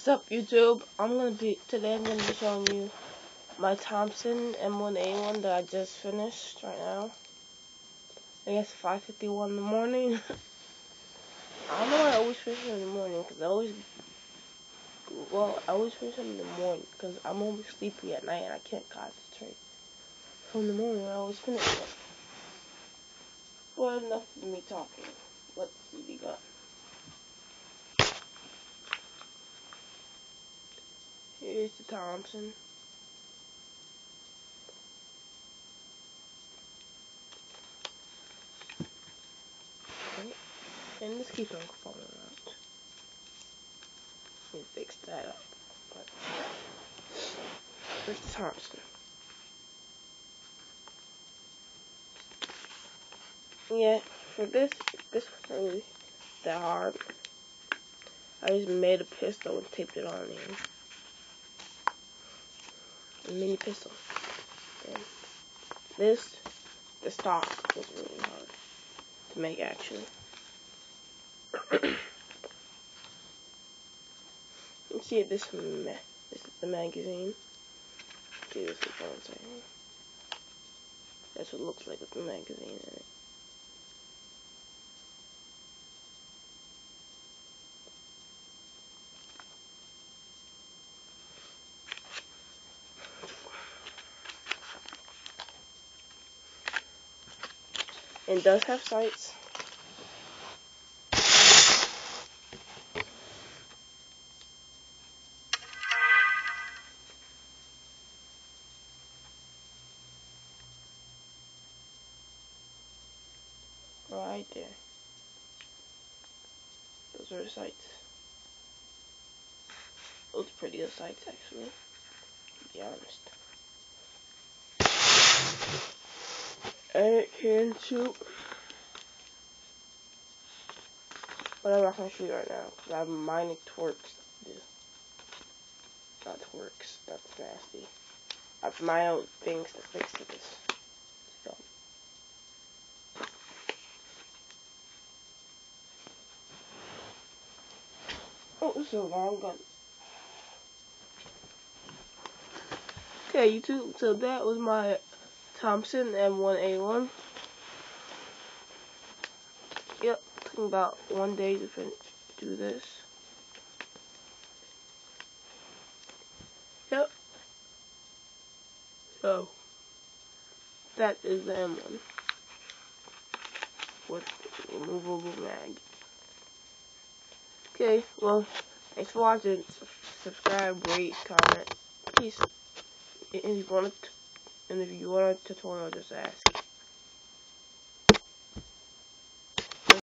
What's up, YouTube? Today I'm gonna be showing you my Thompson M1A1 that I just finished right now. I guess 5:51 in the morning. I don't know why I always finish them in the morning, cause I always finish them in the morning, cause I'm always sleepy at night and I can't concentrate. So in the morning I always finish it. Well, enough of me talking. Let's see what we got. Here's the Thompson. And this keeps on falling out. Let me fix that up. Here's the Thompson. Yeah, for this wasn't really that hard. I just made a pistol and taped it on here. A mini pistol. And the stock was really hard to make actually. You can see this is the magazine. See, this is what I'm saying. That's what it looks like with the magazine in it. And it does have sights. Right there. Those are the sights. Those are pretty good sights actually, to be honest. And it can shoot. But I'm not going to shoot right now, because I have mining twerks to do. Not twerks, that's nasty. I have my own things to fix to this. So. Oh, this is a long gun. Okay, YouTube, so that was my Thompson M1A1. Yep, took me about 1 day to do this. Yep. So, that is the M1 with removable mag. Okay, well, thanks for watching. Subscribe, rate, comment. Peace. And if you want a tutorial, just ask.